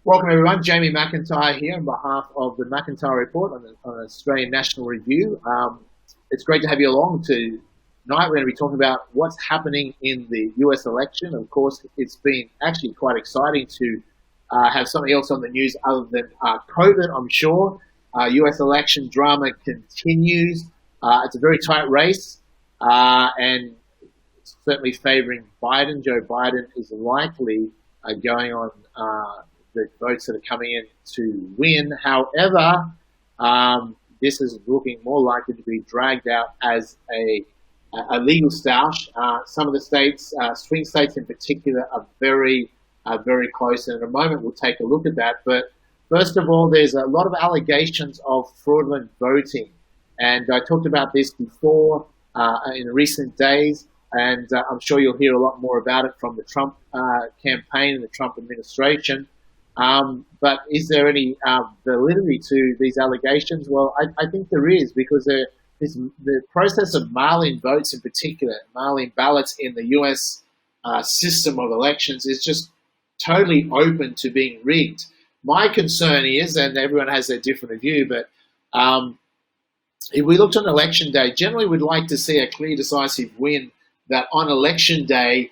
Welcome everyone, Jamie Mcintyre here on behalf of the Mcintyre Report on Australian National Review. It's great to have you along tonight. We're going to be talking about what's happening in the US election. Of course, it's been actually quite exciting to have something else on the news other than COVID, I'm sure. US election drama continues. It's a very tight race and it's certainly favouring Biden. Joe Biden is likely going on the votes that are coming in to win. However, this is looking more likely to be dragged out as a legal stoush. Some of the states, swing states in particular, are very close. And in a moment, we'll take a look at that. But first of all, there's a lot of allegations of fraudulent voting. And I talked about this before in recent days. And I'm sure you'll hear a lot more about it from the Trump campaign and the Trump administration. But is there any validity to these allegations? Well, I think there is, because the process of mail-in votes in particular, mail-in ballots in the US system of elections is just totally open to being rigged. My concern is, and everyone has their different view, but if we looked on election day, generally we'd like to see a clear, decisive win, that on election day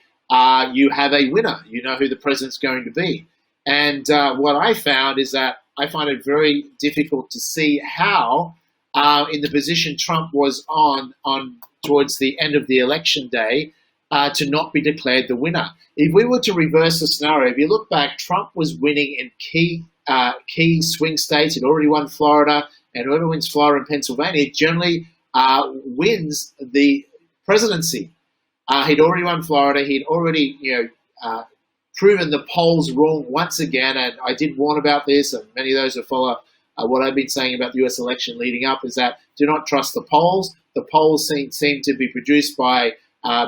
you have a winner. You know who the president's going to be. And what I found is that I find it very difficult to see how, in the position Trump was on towards the end of the election day, to not be declared the winner. If we were to reverse the scenario, if you look back, Trump was winning in key swing states. He'd already won Florida, and whoever wins Florida and Pennsylvania generally wins the presidency. He'd already won Florida. He'd already, proven the polls wrong once again, and I did warn about this, and many of those who follow what I've been saying about the US election leading up is that do not trust the polls. The polls seem to be produced by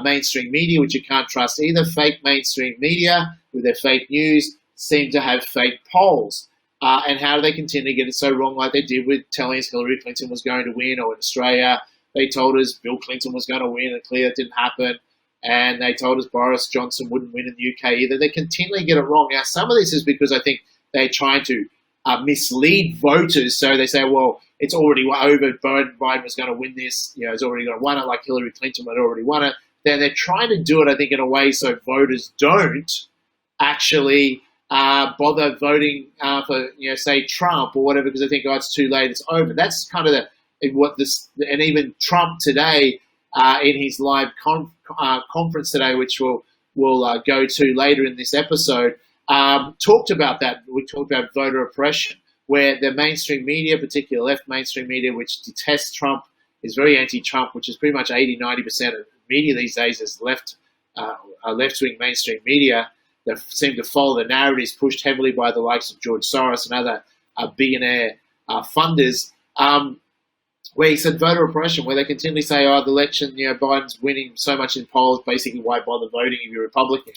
mainstream media, which you can't trust either. Fake mainstream media with their fake news seem to have fake polls. And how do they continue to get it so wrong, like they did with telling us Hillary Clinton was going to win, or in Australia they told us Bill Clinton was going to win, and clearly it didn't happen. And they told us Boris Johnson wouldn't win in the UK either. They continually get it wrong. Now, some of this is because I think they're trying to mislead voters. So they say, well, it's already over. Biden was going to win this. He's already going to win it, like Hillary Clinton had already won it. Then they're trying to do it, I think, in a way so voters don't actually bother voting for, say, Trump or whatever, because they think, oh, it's too late, it's over. That's kind of and even Trump today, in his live conference today, which we'll go to later in this episode, talked about that. We talked about voter oppression, where the mainstream media, particularly left mainstream media, which detests Trump, is very anti-Trump, which is pretty much 80-90% of media these days is left-wing mainstream media that seem to follow the narratives pushed heavily by the likes of George Soros and other billionaire funders. Where he said voter oppression, where they continually say, oh, the election, Biden's winning so much in polls, basically why bother voting if you're Republican?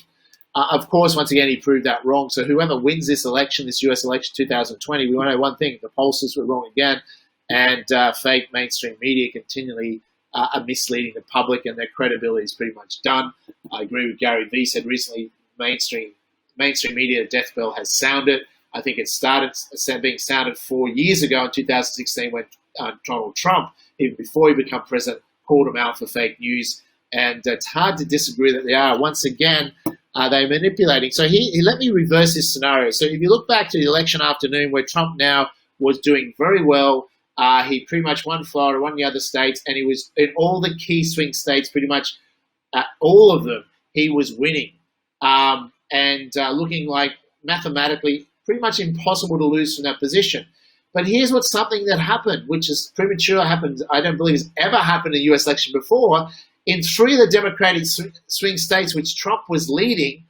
Of course, once again, he proved that wrong. So whoever wins this election, this US election 2020, we want to know one thing: the pollsters were wrong again, and fake mainstream media continually are misleading the public, and their credibility is pretty much done. I agree with Gary Vee said recently, mainstream media death bell has sounded. I think it started being sounded 4 years ago in 2016 when Donald Trump, even before he became president, called him out for fake news. And it's hard to disagree that they are. Once again, they're manipulating. So he let me reverse this scenario. So if you look back to the election afternoon, where Trump now was doing very well, he pretty much won Florida, won the other states, and he was in all the key swing states, pretty much all of them, he was winning. And looking like mathematically pretty much impossible to lose from that position. But here's what's something that happened, which is premature, happened, I don't believe has ever happened in a US election before. In 3 of the Democratic swing states, which Trump was leading,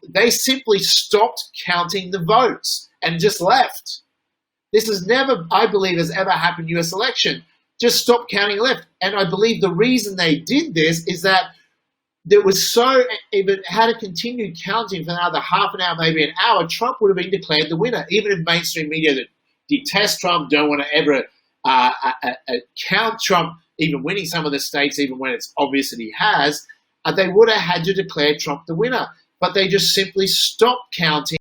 they simply stopped counting the votes and just left. This has never, I believe, has ever happened in US election. Just stopped counting and left. And I believe the reason they did this is that there was if it had to continue counting for another half an hour, maybe an hour, Trump would have been declared the winner. Even if mainstream media that detest Trump, don't want to ever count Trump even winning some of the states, even when it's obvious that he has, they would have had to declare Trump the winner. But they just simply stopped counting.